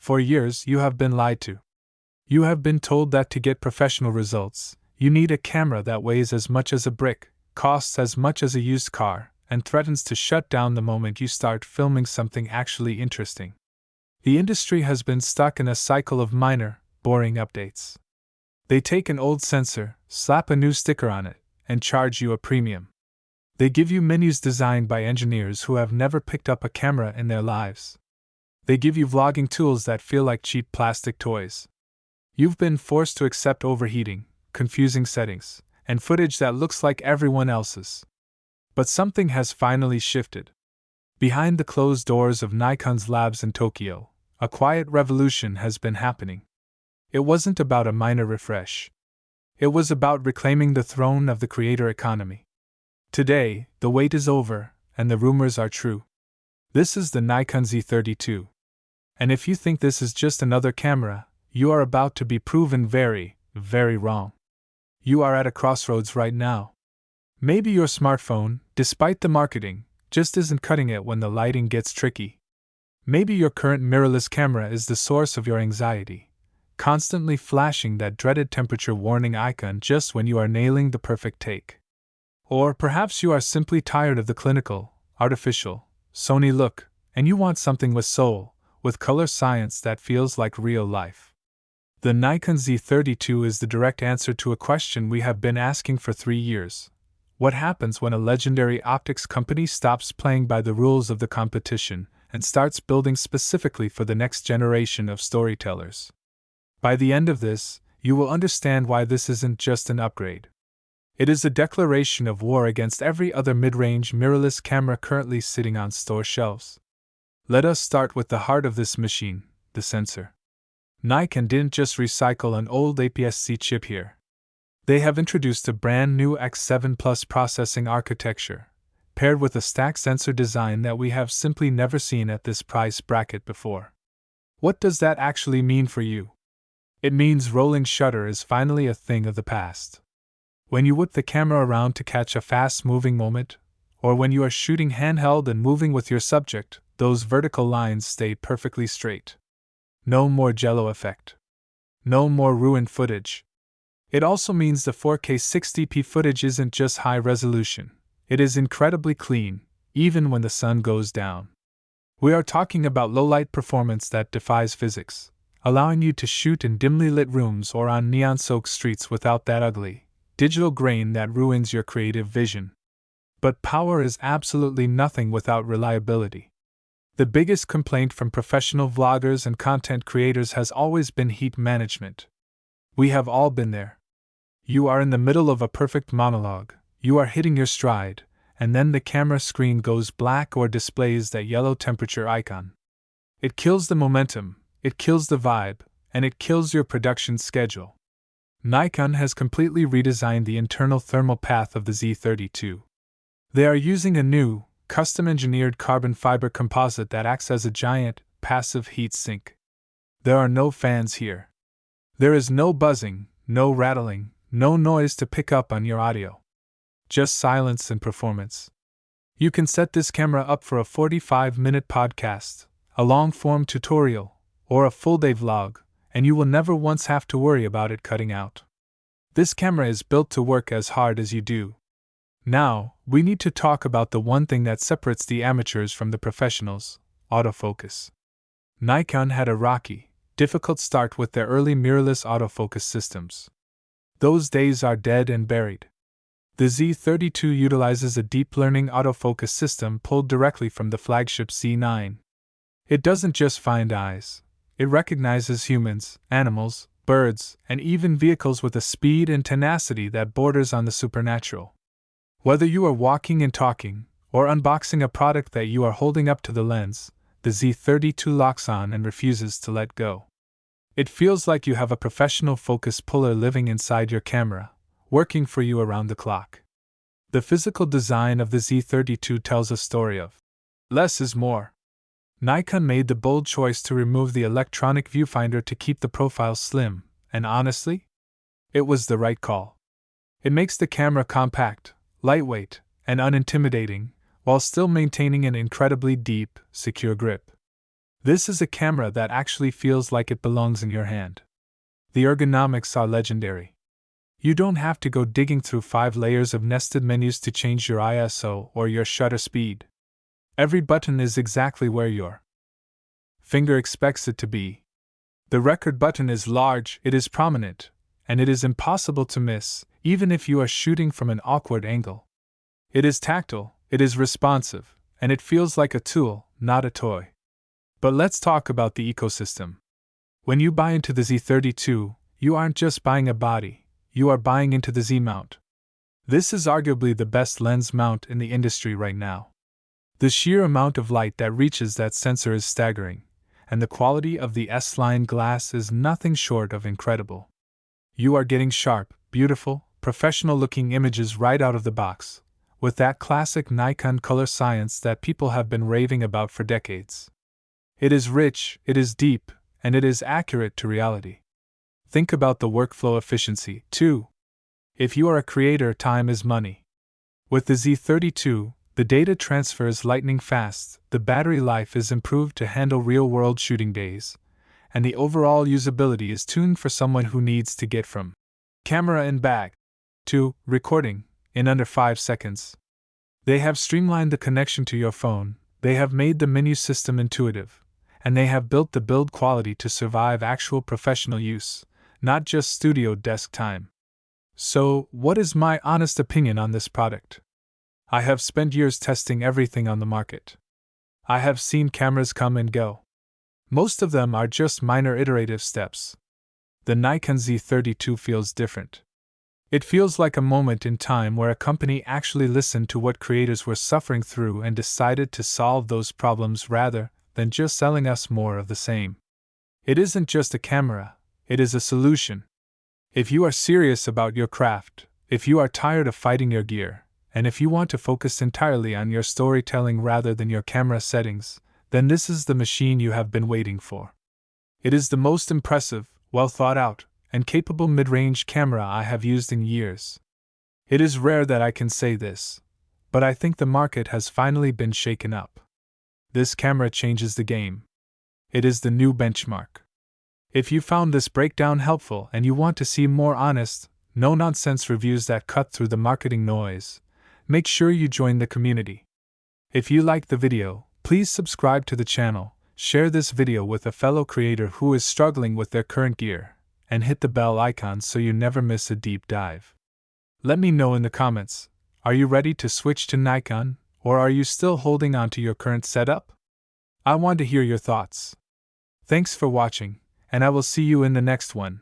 For years you have been lied to. You have been told that to get professional results, you need a camera that weighs as much as a brick, costs as much as a used car, and threatens to shut down the moment you start filming something actually interesting. The industry has been stuck in a cycle of minor, boring updates. They take an old sensor, slap a new sticker on it, and charge you a premium. They give you menus designed by engineers who have never picked up a camera in their lives. They give you vlogging tools that feel like cheap plastic toys. You've been forced to accept overheating, confusing settings, and footage that looks like everyone else's. But something has finally shifted. Behind the closed doors of Nikon's labs in Tokyo, a quiet revolution has been happening. It wasn't about a minor refresh. It was about reclaiming the throne of the creator economy. Today, the wait is over, and the rumors are true. This is the Nikon Z30 II. And if you think this is just another camera, you are about to be proven very, very wrong. You are at a crossroads right now. Maybe your smartphone, despite the marketing, just isn't cutting it when the lighting gets tricky. Maybe your current mirrorless camera is the source of your anxiety, constantly flashing that dreaded temperature warning icon just when you are nailing the perfect take. Or perhaps you are simply tired of the clinical, artificial, Sony look, and you want something with soul, with color science that feels like real life. The Nikon Z30 II is the direct answer to a question we have been asking for 3 years. What happens when a legendary optics company stops playing by the rules of the competition and starts building specifically for the next generation of storytellers? By the end of this, you will understand why this isn't just an upgrade. It is a declaration of war against every other mid-range mirrorless camera currently sitting on store shelves. Let us start with the heart of this machine, the sensor. Nikon didn't just recycle an old APS-C chip here. They have introduced a brand new X7 Plus processing architecture, paired with a stack sensor design that we have simply never seen at this price bracket before. What does that actually mean for you? It means rolling shutter is finally a thing of the past. When you whip the camera around to catch a fast-moving moment, or when you are shooting handheld and moving with your subject, those vertical lines stay perfectly straight. No more jello effect. No more ruined footage. It also means the 4K 60p footage isn't just high resolution, it is incredibly clean, even when the sun goes down. We are talking about low-light performance that defies physics, allowing you to shoot in dimly lit rooms or on neon-soaked streets without that ugly, digital grain that ruins your creative vision. But power is absolutely nothing without reliability. The biggest complaint from professional vloggers and content creators has always been heat management. We have all been there. You are in the middle of a perfect monologue, you are hitting your stride, and then the camera screen goes black or displays that yellow temperature icon. It kills the momentum, it kills the vibe, and it kills your production schedule. Nikon has completely redesigned the internal thermal path of the Z30 II. They are using a new, custom-engineered carbon fiber composite that acts as a giant, passive heat sink. There are no fans here. There is no buzzing, no rattling, no noise to pick up on your audio. Just silence and performance. You can set this camera up for a 45-minute podcast, a long-form tutorial, or a full-day vlog, and you will never once have to worry about it cutting out. This camera is built to work as hard as you do. Now, we need to talk about the one thing that separates the amateurs from the professionals: autofocus. Nikon had a rocky, difficult start with their early mirrorless autofocus systems. Those days are dead and buried. The Z30 II utilizes a deep learning autofocus system pulled directly from the flagship C9. It doesn't just find eyes, it recognizes humans, animals, birds, and even vehicles with a speed and tenacity that borders on the supernatural. Whether you are walking and talking, or unboxing a product that you are holding up to the lens, the Z30 II locks on and refuses to let go. It feels like you have a professional focus puller living inside your camera, working for you around the clock. The physical design of the Z30 II tells a story of less is more. Nikon made the bold choice to remove the electronic viewfinder to keep the profile slim, and honestly, it was the right call. It makes the camera compact, lightweight, and unintimidating, while still maintaining an incredibly deep, secure grip. This is a camera that actually feels like it belongs in your hand. The ergonomics are legendary. You don't have to go digging through 5 layers of nested menus to change your ISO or your shutter speed. Every button is exactly where your finger expects it to be. The record button is large, it is prominent, and it is impossible to miss, even if you are shooting from an awkward angle. It is tactile, it is responsive, and it feels like a tool, not a toy. But let's talk about the ecosystem. When you buy into the Z30 II, you aren't just buying a body, you are buying into the Z mount. This is arguably the best lens mount in the industry right now. The sheer amount of light that reaches that sensor is staggering, and the quality of the S-line glass is nothing short of incredible. You are getting sharp, beautiful, professional-looking images right out of the box, with that classic Nikon color science that people have been raving about for decades. It is rich, it is deep, and it is accurate to reality. Think about the workflow efficiency, too. If you are a creator, time is money. With the Z30 II, the data transfer is lightning fast, the battery life is improved to handle real-world shooting days, and the overall usability is tuned for someone who needs to get from camera in bag to recording in under 5 seconds. They have streamlined the connection to your phone, they have made the menu system intuitive, and they have built the build quality to survive actual professional use, not just studio desk time. So, what is my honest opinion on this product? I have spent years testing everything on the market. I have seen cameras come and go. Most of them are just minor iterative steps. The Nikon Z30 II feels different. It feels like a moment in time where a company actually listened to what creators were suffering through and decided to solve those problems rather than just selling us more of the same. It isn't just a camera, it is a solution. If you are serious about your craft, if you are tired of fighting your gear, and if you want to focus entirely on your storytelling rather than your camera settings, then this is the machine you have been waiting for. It is the most impressive, well thought out, and capable mid-range camera I have used in years. It is rare that I can say this, but I think the market has finally been shaken up. This camera changes the game. It is the new benchmark. If you found this breakdown helpful and you want to see more honest, no-nonsense reviews that cut through the marketing noise, make sure you join the community. If you liked the video, please subscribe to the channel, share this video with a fellow creator who is struggling with their current gear, and hit the bell icon so you never miss a deep dive. Let me know in the comments, are you ready to switch to Nikon, or are you still holding on to your current setup? I want to hear your thoughts. Thanks for watching, and I will see you in the next one.